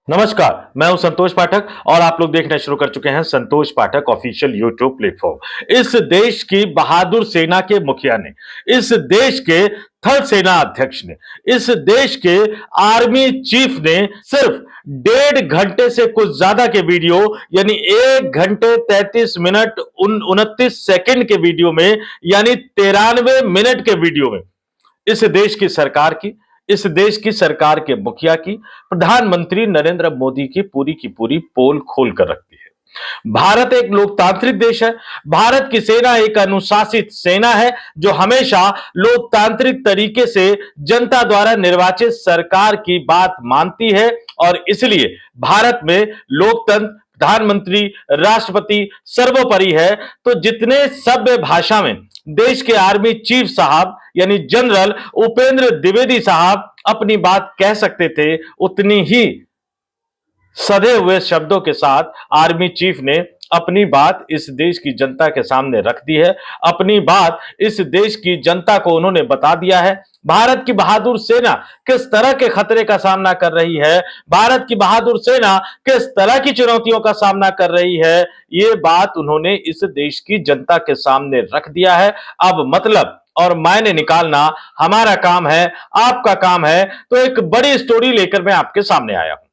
नमस्कार, मैं हूं संतोष पाठक और आप लोग देखना शुरू कर चुके हैं संतोष पाठक ऑफिशियल यूट्यूब प्लेटफॉर्म। इस देश की बहादुर सेना के मुखिया ने, इस देश के थल सेना अध्यक्ष ने, इस देश के आर्मी चीफ ने सिर्फ 1.5 घंटे से कुछ ज्यादा के वीडियो यानी 1 घंटे 33 मिनट 29 सेकंड के वीडियो में यानी 93 मिनट के वीडियो में इस देश की सरकार की, इस देश की सरकार के मुखिया की, प्रधानमंत्री नरेंद्र मोदी की पूरी पोल खोल कर रखती है। भारत एक लोकतांत्रिक देश है। भारत की सेना एक अनुशासित सेना है जो हमेशा लोकतांत्रिक तरीके से जनता द्वारा निर्वाचित सरकार की बात मानती है और इसलिए भारत में लोकतंत्र, प्रधानमंत्री, राष्ट्रपति सर्वोपरि है। तो जितने सभ्य भाषा में देश के आर्मी चीफ साहब यानी जनरल उपेंद्र द्विवेदी साहब अपनी बात कह सकते थे, उतनी ही सधे हुए शब्दों के साथ आर्मी चीफ ने अपनी बात इस देश की जनता के सामने रख दी है। अपनी बात इस देश की जनता को उन्होंने बता दिया है। भारत की बहादुर सेना किस तरह के खतरे का सामना कर रही है, भारत की बहादुर सेना किस तरह की चुनौतियों का सामना कर रही है, ये बात उन्होंने इस देश की जनता के सामने रख दिया है। अब मतलब और मायने निकालना हमारा काम है, आपका काम है। तो एक बड़ी स्टोरी लेकर मैं आपके सामने आया हूं।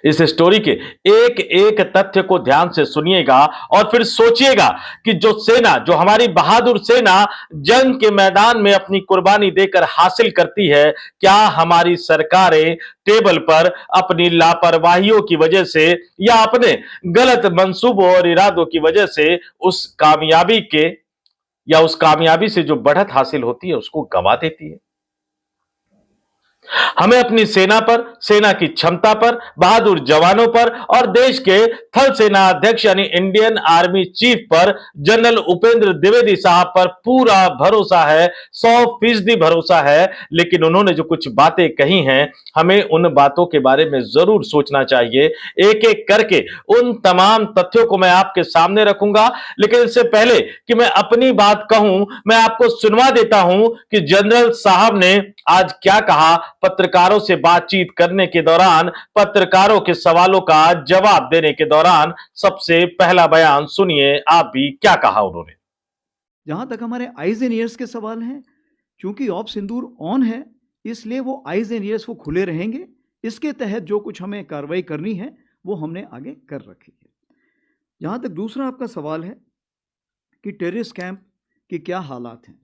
इस स्टोरी के एक एक तथ्य को ध्यान से सुनिएगा और फिर सोचिएगा कि जो सेना, जो हमारी बहादुर सेना जंग के मैदान में अपनी कुर्बानी देकर हासिल करती है, क्या हमारी सरकारें टेबल पर अपनी लापरवाहियों की वजह से या अपने गलत मंसूबों और इरादों की वजह से उस कामयाबी के या उस कामयाबी से जो बढ़त हासिल होती है उसको गंवा देती है। हमें अपनी सेना पर, सेना की क्षमता पर, बहादुर जवानों पर और देश के थल सेना अध्यक्ष यानी इंडियन आर्मी चीफ पर जनरल उपेंद्र द्विवेदी साहब पर पूरा भरोसा है, 100% भरोसा है। लेकिन उन्होंने जो कुछ बातें कही हैं, हमें उन बातों के बारे में जरूर सोचना चाहिए। एक एक करके उन तमाम तथ्यों को मैं आपके सामने रखूंगा। लेकिन इससे पहले कि मैं अपनी बात कहूं, मैं आपको सुनवा देता हूं कि जनरल साहब ने आज क्या कहा। पत्रकारों से बातचीत करने के दौरान, पत्रकारों के सवालों का जवाब देने के दौरान सबसे पहला बयान सुनिए आप भी क्या कहा उन्होंने। जहां तक हमारे आईज एंड ईयर्स के सवाल हैं, क्योंकि ऑप सिंदूर ऑन है इसलिए वो आईज एंड ईयर्स वो खुले रहेंगे। इसके तहत जो कुछ हमें कार्रवाई करनी है वो हमने आगे कर रखी है। जहां तक दूसरा आपका सवाल है कि टेररिस्ट कैंप के क्या हालात हैं,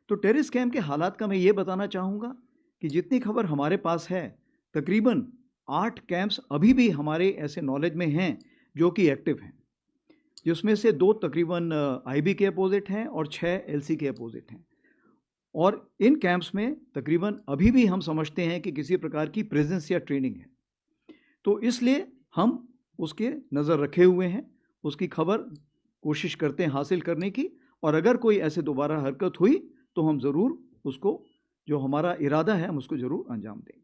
तो टेररिस्ट कैंप के हालात का मैं ये बताना चाहूँगा कि जितनी खबर हमारे पास है, तकरीबन 8 कैंप्स अभी भी हमारे ऐसे नॉलेज में हैं जो कि एक्टिव हैं, जिसमें से 2 तकरीबन आईबी के अपोजिट हैं और 6 एलसी के अपोजिट हैं। और इन कैंप्स में तकरीबन अभी भी हम समझते हैं कि किसी प्रकार की प्रेजेंस या ट्रेनिंग है, तो इसलिए हम उसके नज़र रखे हुए हैं, उसकी खबर कोशिश करते हैं हासिल करने की। और अगर कोई ऐसे दोबारा हरकत हुई तो हम ज़रूर उसको, जो हमारा इरादा है, हम उसको जरूर अंजाम देंगे।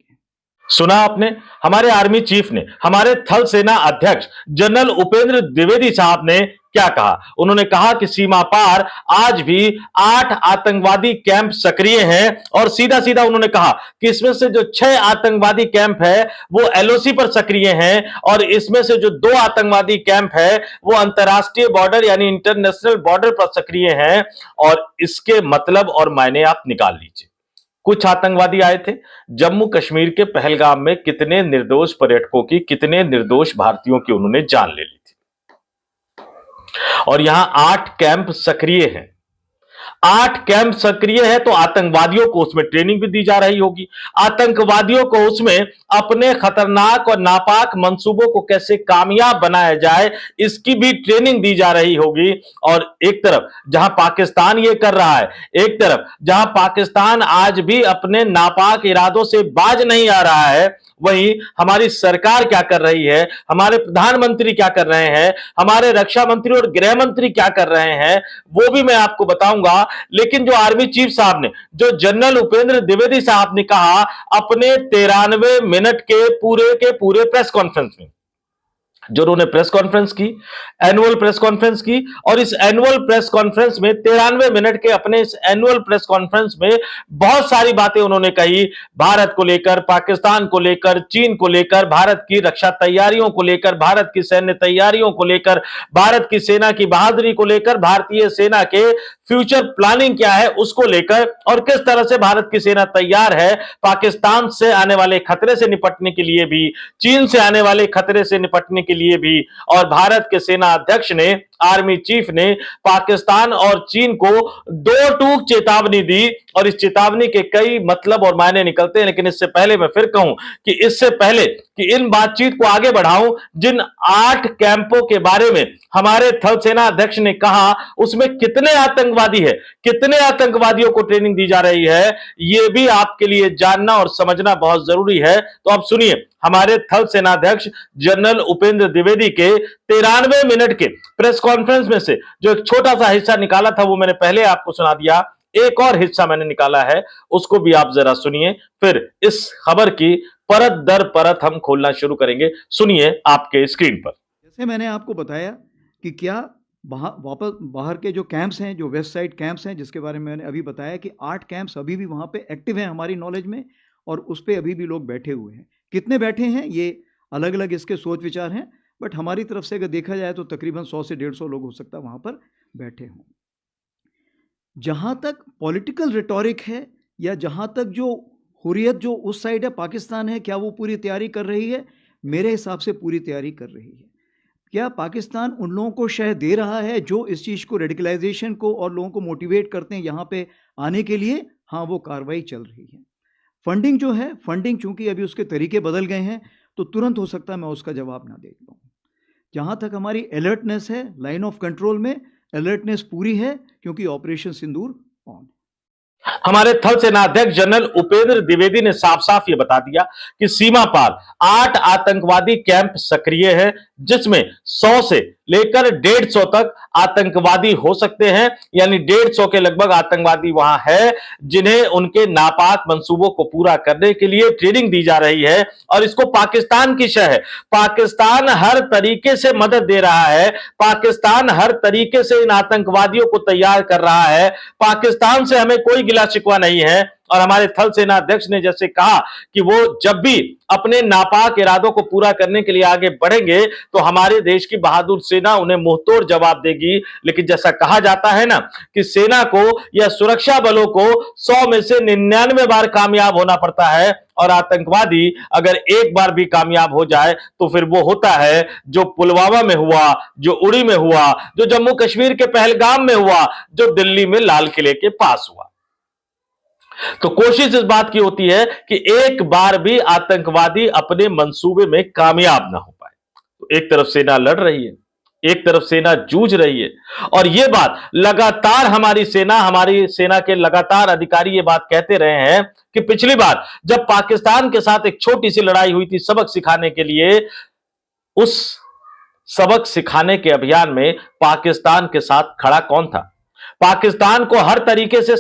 सुना आपने, हमारे आर्मी चीफ ने, हमारे थल सेना अध्यक्ष जनरल उपेंद्र द्विवेदी साहब ने क्या कहा। उन्होंने कहा कि सीमा पार आज भी 8 आतंकवादी कैंप सक्रिय हैं और सीधा सीधा उन्होंने कहा कि इसमें से जो 6 आतंकवादी कैंप है वो एलओसी पर सक्रिय हैं और इसमें से जो 2 आतंकवादी कैंप है वो अंतरराष्ट्रीय बॉर्डर यानी इंटरनेशनल बॉर्डर पर सक्रिय हैं। और इसके मतलब और मायने आप निकाल लीजिए। कुछ आतंकवादी आए थे जम्मू कश्मीर के पहलगाम में, कितने निर्दोष पर्यटकों की, कितने निर्दोष भारतीयों की उन्होंने जान ले ली थी। और यहां 8 कैंप सक्रिय हैं। 8 कैंप सक्रिय है तो आतंकवादियों को उसमें ट्रेनिंग भी दी जा रही होगी। आतंकवादियों को उसमें अपने खतरनाक और नापाक मंसूबों को कैसे कामयाब बनाया जाए इसकी भी ट्रेनिंग दी जा रही होगी। और एक तरफ जहां पाकिस्तान ये कर रहा है, एक तरफ जहां पाकिस्तान आज भी अपने नापाक इरादों से बाज नहीं आ रहा है, वहीं हमारी सरकार क्या कर रही है, हमारे प्रधानमंत्री क्या कर रहे हैं, हमारे रक्षा मंत्री और गृह मंत्री क्या कर रहे हैं, वो भी मैं आपको बताऊंगा। लेकिन जो आर्मी चीफ साहब ने, जो जनरल उपेंद्र द्विवेदी साहब ने कहा अपने 93 मिनट के पूरे प्रेस कॉन्फ्रेंस में, जो उन्होंने प्रेस कॉन्फ्रेंस की, एनुअल प्रेस कॉन्फ्रेंस की, और इस एनुअल प्रेस कॉन्फ्रेंस में 93 मिनट के अपने इस एनुअल प्रेस कॉन्फ्रेंस में बहुत सारी बातें उन्होंने कही, भारत को लेकर, पाकिस्तान को लेकर, चीन को लेकर, भारत की रक्षा तैयारियों को लेकर, भारत की सैन्य तैयारियों को लेकर, भारत की सेना की बहादुरी को लेकर, भारतीय सेना के फ्यूचर प्लानिंग क्या है उसको लेकर, और किस तरह से भारत की सेना तैयार है पाकिस्तान से आने वाले खतरे से निपटने के लिए भी, चीन से आने वाले खतरे से निपटने के लिए भी। और भारत के सेना अध्यक्ष ने, आर्मी चीफ ने पाकिस्तान और चीन को दो टूक चेतावनी दी, और इस चेतावनी के कई मतलब और मायने निकलते हैं। लेकिन इससे पहले मैं फिर कहूं कि इससे पहले कि इन बातचीत को आगे बढ़ाऊं, जिन 8 कैंपों के बारे में हमारे थल सेना अध्यक्ष ने कहा, उसमें कितने आतंकवादी है, कितने आतंकवादियों को ट्रेनिंग दी जा रही है, यह भी आपके लिए जानना और समझना बहुत जरूरी है। तो अब सुनिए, हमारे थल सेनाध्यक्ष जनरल उपेंद्र द्विवेदी के 93 मिनट के प्रेस कॉन्फ्रेंस में से जो एक छोटा सा हिस्सा निकाला था वो मैंने पहले आपको सुना दिया, एक और हिस्सा मैंने निकाला है, उसको भी आप जरा सुनिए, फिर इस खबर की परत दर परत हम खोलना शुरू करेंगे। सुनिए आपके स्क्रीन पर। जैसे मैंने आपको बताया कि क्या वापस बाहर के जो कैंप्स हैं, जो वेस्ट साइड कैंप्स हैं, जिसके बारे में मैंने अभी बताया कि 8 कैंप्स अभी भी वहाँ पे एक्टिव हैं हमारी नॉलेज में, और उस पर अभी भी लोग बैठे हुए हैं। कितने बैठे हैं ये अलग अलग इसके सोच विचार हैं, बट हमारी तरफ से अगर देखा जाए तो तकरीबन 100 से 150 लोग हो सकता है वहाँ पर बैठे हों। जहाँ तक पॉलिटिकल रिटोरिक है, या जहाँ तक जो हुर्रियत जो उस साइड है, पाकिस्तान है, क्या वो पूरी तैयारी कर रही है? मेरे हिसाब से पूरी तैयारी कर रही है। क्या पाकिस्तान उन लोगों को शह दे रहा है जो इस चीज़ को, रेडिकलाइजेशन को, और लोगों को मोटिवेट करते हैं यहाँ पे आने के लिए? हाँ, वो कार्रवाई चल रही है। फंडिंग जो है, फंडिंग चूंकि अभी उसके तरीके बदल गए हैं, तो तुरंत हो सकता है मैं उसका जवाब ना दे पाऊँ। जहाँ तक हमारी अलर्टनेस है, लाइन ऑफ कंट्रोल में अलर्टनेस पूरी है, क्योंकि ऑपरेशन सिंदूर ऑन। हमारे थल सेनाध्यक्ष जनरल उपेंद्र द्विवेदी ने साफ साफ ये बता दिया कि सीमा पार 8 आतंकवादी कैंप सक्रिय है, जिसमें 100 से लेकर 150 तक आतंकवादी हो सकते हैं, यानी 150 के लगभग आतंकवादी वहां है, जिन्हें उनके नापाक मंसूबों को पूरा करने के लिए ट्रेनिंग दी जा रही है। और इसको पाकिस्तान की शह है, पाकिस्तान हर तरीके से मदद दे रहा है, पाकिस्तान हर तरीके से इन आतंकवादियों को तैयार कर रहा है, पाकिस्तान से हमें कोई गिला शिकवा नहीं है। और हमारे थल सेना अध्यक्ष ने जैसे कहा कि वो जब भी अपने नापाक इरादों को पूरा करने के लिए आगे बढ़ेंगे तो हमारे देश की बहादुर सेना उन्हें मुंहतोड़ जवाब देगी। लेकिन जैसा कहा जाता है ना कि सेना को या सुरक्षा बलों को 100 में से 99 बार कामयाब होना पड़ता है, और आतंकवादी अगर एक बार भी कामयाब हो जाए तो फिर वो होता है जो पुलवामा में हुआ, जो उड़ी में हुआ, जो जम्मू कश्मीर के पहलगाम में हुआ, जो दिल्ली में लाल किले के पास हुआ। तो कोशिश इस बात की होती है कि एक बार भी आतंकवादी अपने मंसूबे में कामयाब ना हो पाए। तो एक तरफ सेना लड़ रही है, एक तरफ सेना जूझ रही है, और यह बात लगातार हमारी सेना के लगातार अधिकारी ये बात कहते रहे हैं कि पिछली बार जब पाकिस्तान के साथ एक छोटी सी लड़ाई हुई थी सबक सिखाने के लिए, उस सबक सिखाने के अभियान में पाकिस्तान के साथ खड़ा कौन था? पाकिस्तान को हर तरीके से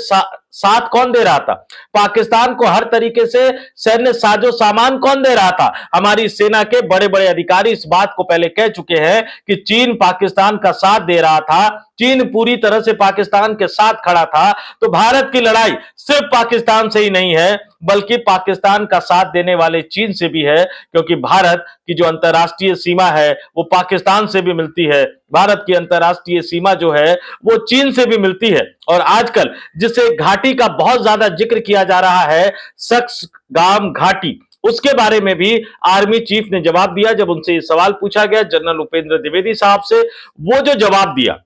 साथ कौन दे रहा था? पाकिस्तान को हर तरीके से सैन्य साजो सामान कौन दे रहा था? हमारी सेना के बड़े बड़े अधिकारी इस बात को पहले कह चुके हैं कि चीन पाकिस्तान का साथ दे रहा था, चीन पूरी तरह से पाकिस्तान के साथ खड़ा था। तो भारत की लड़ाई सिर्फ पाकिस्तान से ही नहीं है, बल्कि पाकिस्तान का साथ देने वाले चीन से भी है, क्योंकि भारत की जो अंतरराष्ट्रीय सीमा है वो पाकिस्तान से भी मिलती है, भारत की अंतरराष्ट्रीय सीमा जो है वो चीन से भी मिलती है। और आजकल जिसे घाटी का बहुत ज्यादा जिक्र किया जा रहा है, सक्सगाम घाटी, उसके बारे में भी आर्मी चीफ ने जवाब दिया। जब उनसे ये सवाल पूछा गया जनरल उपेंद्र द्विवेदी साहब से, वो जो जवाब दिया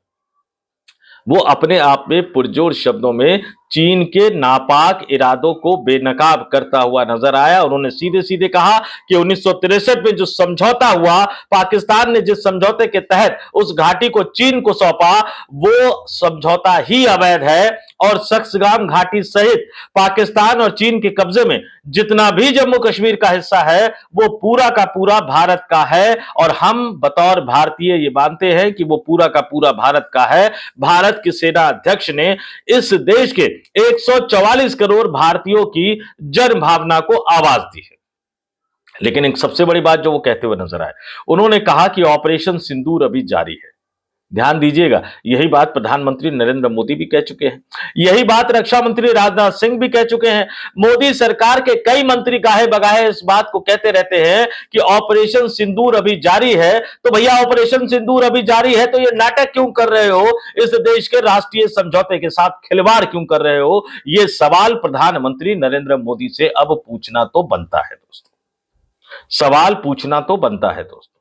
वो अपने आप में पुरजोर शब्दों में चीन के नापाक इरादों को बेनकाब करता हुआ नजर आया। उन्होंने सीधे सीधे कहा कि 1963 में जो समझौता हुआ, पाकिस्तान ने जिस समझौते के तहत उस घाटी को चीन को सौंपा, वो समझौता ही अवैध है, और सक्सगाम घाटी सहित पाकिस्तान और चीन के कब्जे में जितना भी जम्मू कश्मीर का हिस्सा है वो पूरा का पूरा भारत का है। और हम बतौर भारतीय ये मानते हैं कि वो पूरा का पूरा भारत का है। भारत के सेना अध्यक्ष ने इस देश के 144 करोड़ भारतीयों की जन भावना को आवाज दी है। लेकिन एक सबसे बड़ी बात जो वो कहते हुए नजर आए, उन्होंने कहा कि ऑपरेशन सिंदूर अभी जारी है। ध्यान दीजिएगा, यही बात प्रधानमंत्री नरेंद्र मोदी भी कह चुके हैं, यही बात रक्षा मंत्री राजनाथ सिंह भी कह चुके हैं। मोदी सरकार के कई मंत्री गाहे बगाहे इस बात को कहते रहते हैं कि ऑपरेशन सिंदूर अभी जारी है। तो भैया ऑपरेशन सिंदूर अभी जारी है तो ये नाटक क्यों कर रहे हो, इस देश के राष्ट्रीय समझौते के साथ खिलवाड़ क्यों कर रहे हो, ये सवाल प्रधानमंत्री नरेंद्र मोदी से अब पूछना तो बनता है दोस्तों, सवाल पूछना तो बनता है दोस्तों।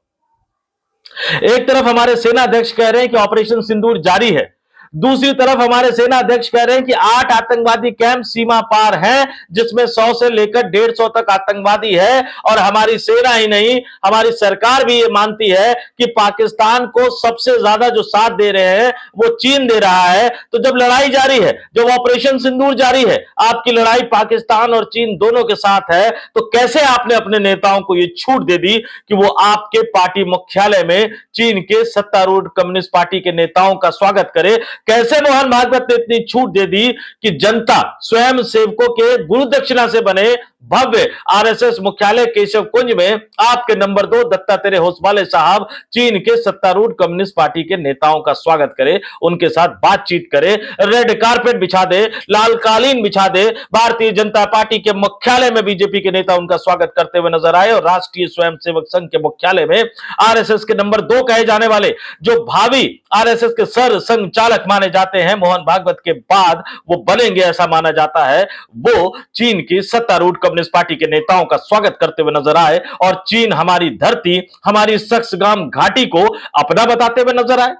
एक तरफ हमारे सेना अध्यक्ष कह रहे हैं कि ऑपरेशन सिंदूर जारी है, दूसरी तरफ हमारे सेना अध्यक्ष कह रहे हैं कि 8 आतंकवादी कैंप सीमा पार हैं, जिसमें 100 से लेकर 150 तक आतंकवादी है। और हमारी सेना ही नहीं, हमारी सरकार भी ये मानती है कि पाकिस्तान को सबसे ज्यादा जो साथ दे रहे हैं वो चीन दे रहा है। तो जब लड़ाई जारी है, जब ऑपरेशन सिंदूर जारी है, आपकी लड़ाई पाकिस्तान और चीन दोनों के साथ है, तो कैसे आपने अपने नेताओं को ये छूट दे दी कि वो आपके पार्टी मुख्यालय में चीन के सत्तारूढ़ कम्युनिस्ट पार्टी के नेताओं का स्वागत करे? कैसे मोहन भागवत ने इतनी छूट दे दी कि जनता स्वयं सेवकों के गुरु दक्षिणा से बने भव्य आरएसएस मुख्यालय केशव कुंज में आपके नंबर 2 दत्तात्रेय होसवाले साहब चीन के सत्तारूढ़ कम्युनिस्ट पार्टी के नेताओं का स्वागत करे, उनके साथ बातचीत करे, रेड कारपेट बिछा दे, लाल कालीन बिछा दे, भारतीय जनता पार्टी के मुख्यालय में बीजेपी के नेता उनका स्वागत करते हुए नजर आए। और राष्ट्रीय स्वयंसेवक संघ के मुख्यालय में आरएसएस के नंबर 2 कहे जाने वाले, जो भावी आरएसएस के सर संघ चालक माने जाते हैं, मोहन भागवत के बाद वो बनेंगे ऐसा माना जाता है, वो चीन की सत्तारूढ़ कम्युनिस्ट पार्टी के नेताओं का स्वागत करते हुए नजर आए और चीन हमारी धरती, हमारी सक्सगाम घाटी को अपना बताते हुए नजर आए।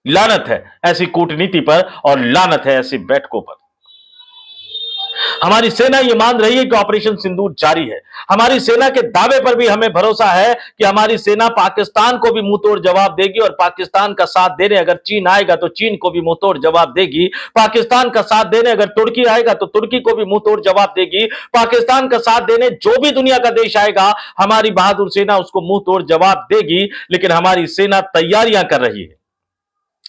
लानत है ऐसी कूटनीति पर और लानत है ऐसी बैठकों पर। हमारी सेना यह मान रही है कि ऑपरेशन सिंदूर जारी है। हमारी सेना के दावे पर भी हमें भरोसा है कि हमारी सेना पाकिस्तान को भी मुंहतोड़ जवाब देगी और पाकिस्तान का साथ देने अगर चीन आएगा तो चीन को भी मुंहतोड़ जवाब देगी। पाकिस्तान का साथ देने अगर तुर्की आएगा तो तुर्की को भी मुंहतोड़ जवाब देगी। पाकिस्तान का साथ देने जो भी दुनिया का देश आएगा, हमारी बहादुर सेना उसको मुंहतोड़ जवाब देगी। लेकिन हमारी सेना तैयारियां कर रही है,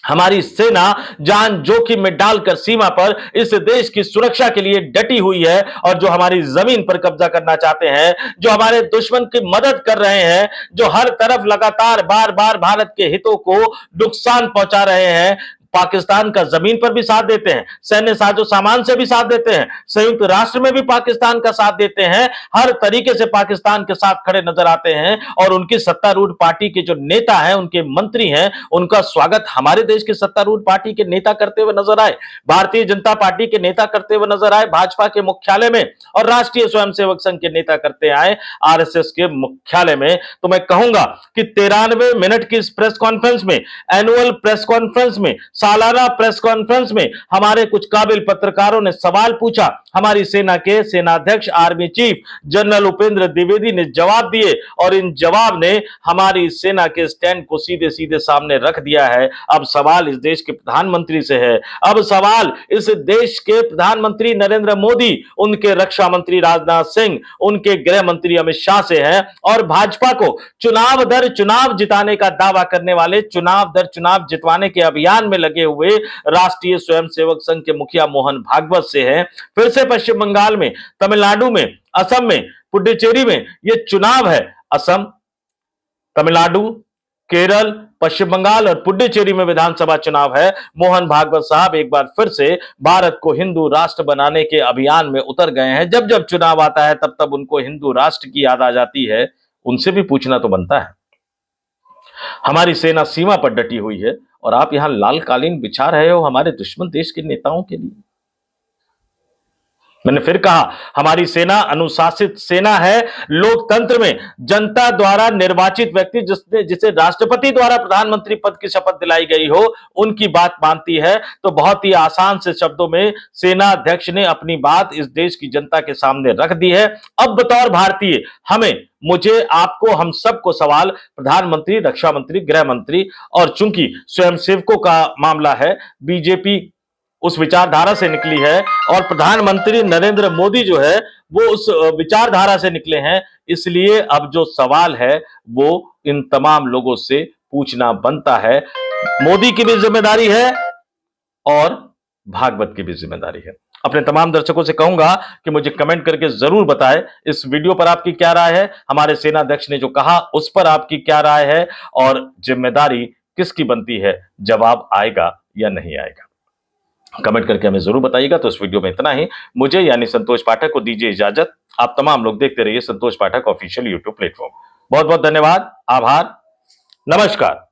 हमारी सेना जान जोखिम में डालकर सीमा पर इस देश की सुरक्षा के लिए डटी हुई है। और जो हमारी जमीन पर कब्जा करना चाहते हैं, जो हमारे दुश्मन की मदद कर रहे हैं, जो हर तरफ लगातार बार बार भारत के हितों को नुकसान पहुंचा रहे हैं, पाकिस्तान का जमीन पर भी साथ देते हैं, सैन्य साजो सामान से भी साथ देते हैं, संयुक्त राष्ट्र में भी पाकिस्तान का साथ देते हैं, हर तरीके से पाकिस्तान के साथ खड़े नजर आते हैं। और उनकी सत्तारूढ़ पार्टी के जो नेता हैं, उनके मंत्री हैं, उनका स्वागत हमारे देश के सत्तारूढ़ पार्टी के नेता करते हुए नजर आए, भारतीय जनता पार्टी के नेता करते हुए नजर आए भाजपा के मुख्यालय में, और राष्ट्रीय स्वयंसेवक संघ के नेता करते आए आरएसएस के मुख्यालय में। तो मैं कहूंगा कि 93 मिनट की इस प्रेस कॉन्फ्रेंस में, एनुअल प्रेस कॉन्फ्रेंस में, सालाना प्रेस कॉन्फ्रेंस में हमारे कुछ काबिल पत्रकारों ने सवाल पूछा। हमारी सेना के सेनाध्यक्ष army chief general Upendra Dwivedi ने जवाब दिए और इन जवाब ने हमारी सेना के स्टैंड को सीधे सीधे सामने रख दिया है। अब सवाल इस देश के प्रधानमंत्री से है, अब सवाल इस देश के प्रधानमंत्री नरेंद्र मोदी, उनके रक्षा मंत्री राजनाथ सिंह, उनके गृह मंत्री अमित शाह से है। और भाजपा को चुनाव दर चुनाव जिताने का दावा करने वाले, चुनाव दर चुनाव जितवाने के अभियान में लगे हुए राष्ट्रीय स्वयंसेवक संघ के मुखिया मोहन भागवत से है। फिर से पश्चिम बंगाल में, तमिलनाडु में, असम में, पुडुचेरी में ये चुनाव है। असम, तमिलनाडु, केरल, पश्चिम बंगाल और पुडुचेरी में विधानसभा चुनाव है। मोहन भागवत साहब एक बार फिर से भारत को हिंदू राष्ट्र बनाने के अभियान में उतर गए हैं। जब जब चुनाव आता है तब तब उनको हिंदू राष्ट्र की याद आ जाती है। उनसे भी पूछना तो बनता है। हमारी सेना सीमा पर डटी हुई है और आप यहां लाल कालीन बिछा रहे हो हमारे दुश्मन देश के नेताओं के लिए। मैंने फिर कहा, हमारी सेना अनुशासित सेना है। लोकतंत्र में जनता द्वारा निर्वाचित व्यक्ति जिसे राष्ट्रपति द्वारा प्रधानमंत्री पद की शपथ दिलाई गई हो, उनकी बात मानती है। तो बहुत ही आसान से शब्दों में सेना अध्यक्ष ने अपनी बात इस देश की जनता के सामने रख दी है। अब बतौर भारतीय हमें, मुझे, आपको, हम सबको सवाल प्रधानमंत्री, रक्षा मंत्री, गृह मंत्री, और चूंकि स्वयंसेवकों का मामला है, बीजेपी उस विचारधारा से निकली है और प्रधानमंत्री नरेंद्र मोदी जो है वो उस विचारधारा से निकले हैं, इसलिए अब जो सवाल है वो इन तमाम लोगों से पूछना बनता है। मोदी की भी जिम्मेदारी है और भागवत की भी जिम्मेदारी है। अपने तमाम दर्शकों से कहूंगा कि मुझे कमेंट करके जरूर बताएं इस वीडियो पर आपकी क्या राय है, हमारे सेनाध्यक्ष ने जो कहा उस पर आपकी क्या राय है और जिम्मेदारी किसकी बनती है, जवाब आएगा या नहीं आएगा। कमेंट करके हमें जरूर बताइएगा। तो इस वीडियो में इतना ही। मुझे यानी संतोष पाठक को दीजिए इजाजत। आप तमाम लोग देखते रहिए संतोष पाठक ऑफिशियल यूट्यूब प्लेटफॉर्म। बहुत बहुत धन्यवाद, आभार, नमस्कार।